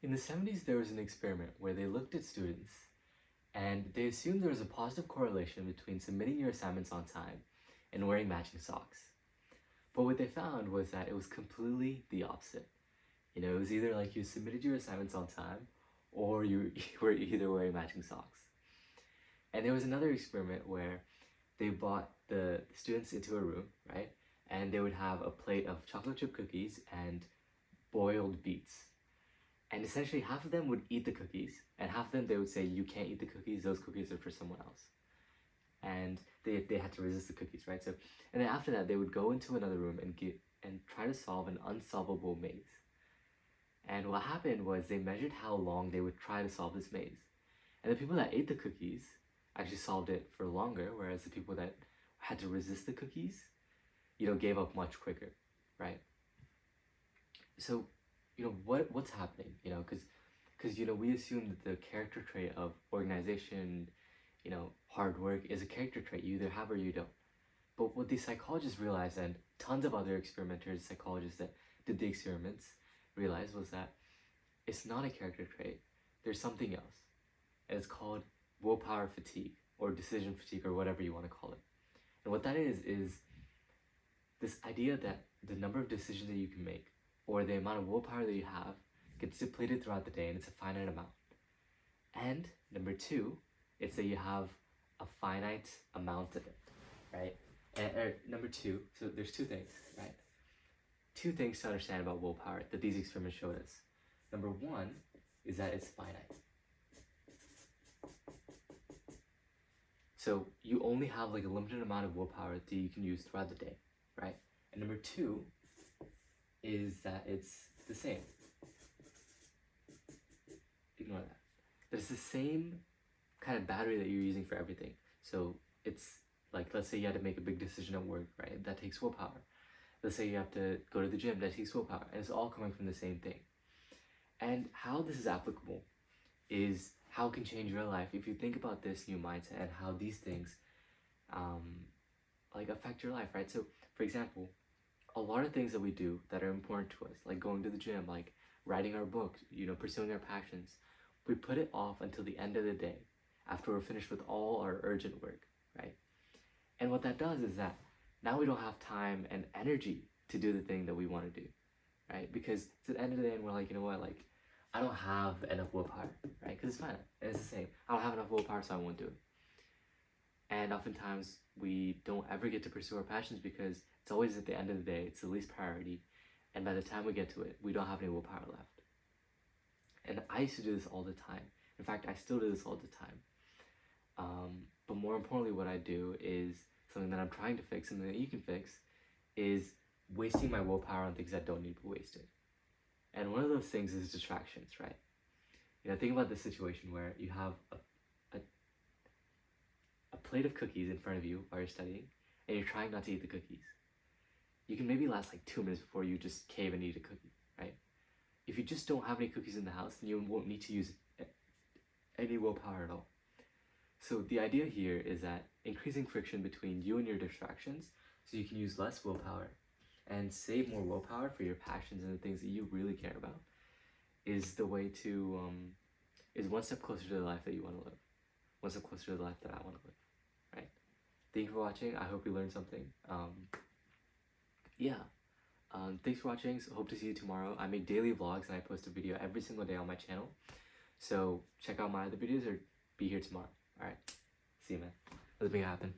In the 70s, there was an experiment where they looked at students and they assumed there was a positive correlation between submitting your assignments on time and wearing matching socks. But what they found was that it was completely the opposite. It was either like you submitted your assignments on time or you were either wearing matching socks. And there was another experiment where they brought the students into a room, right? And they would have a plate of chocolate chip cookies and boiled beets. And essentially half of them would eat the cookies, and half of them they would say, you can't eat the cookies, those cookies are for someone else. And they had to resist the cookies, right? So, and then after that, they would go into another room and try to solve an unsolvable maze. And what happened was they measured how long they would try to solve this maze. And the people that ate the cookies actually solved it for longer, whereas the people that had to resist the cookies, gave up much quicker, right? So, what's happening, because we assume that the character trait of organization, hard work is a character trait you either have or you don't. But what these psychologists realized, and tons of other experimenters, psychologists that did the experiments realized, was that it's not a character trait. There's something else, and it's called willpower fatigue or decision fatigue or whatever you want to call it. And what that is this idea that the number of decisions that you can make or the amount of willpower that you have gets depleted throughout the day, and it's a finite amount. And number two, it's that you have a finite amount of it, right? And number two, so there's two things, right? Two things to understand about willpower that these experiments showed us. Number one is that it's finite. So you only have like a limited amount of willpower that you can use throughout the day, right? And number two is that it's the same. Ignore that. There's the same kind of battery that you're using for everything. So it's like, let's say you had to make a big decision at work, right? That takes willpower. Let's say you have to go to the gym, that takes willpower. And it's all coming from the same thing. And how this is applicable is how it can change your life if you think about this new mindset and how these things affect your life, right? So for example, a lot of things that we do that are important to us, like going to the gym, like writing our books, pursuing our passions, we put it off until the end of the day after we're finished with all our urgent work, right? And what that does is that now we don't have time and energy to do the thing that we want to do, right? Because it's at the end of the day and we're like, you know what, like, I don't have enough willpower, right? Because it's fine, and it's the same. I don't have enough willpower, so I won't do it. And oftentimes we don't ever get to pursue our passions because it's always at the end of the day, it's the least priority. And by the time we get to it, we don't have any willpower left. And I used to do this all the time. In fact, I still do this all the time. But more importantly, what I do is something that I'm trying to fix, something that you can fix, is wasting my willpower on things that don't need to be wasted. And one of those things is distractions, right? Think about this situation where you have a plate of cookies in front of you while you're studying, and you're trying not to eat the cookies. You can maybe last like 2 minutes before you just cave and eat a cookie, right? If you just don't have any cookies in the house, then you won't need to use any willpower at all. So the idea here is that increasing friction between you and your distractions so you can use less willpower and save more willpower for your passions and the things that you really care about is the way to, is one step closer to the life that you want to live. One step closer to the life that I want to live, right? Thank you for watching. I hope you learned something. Thanks for watching. So hope to see you tomorrow. I make daily vlogs and I post a video every single day on my channel. So check out my other videos or be here tomorrow. Alright. See you, man. Let's make it happen.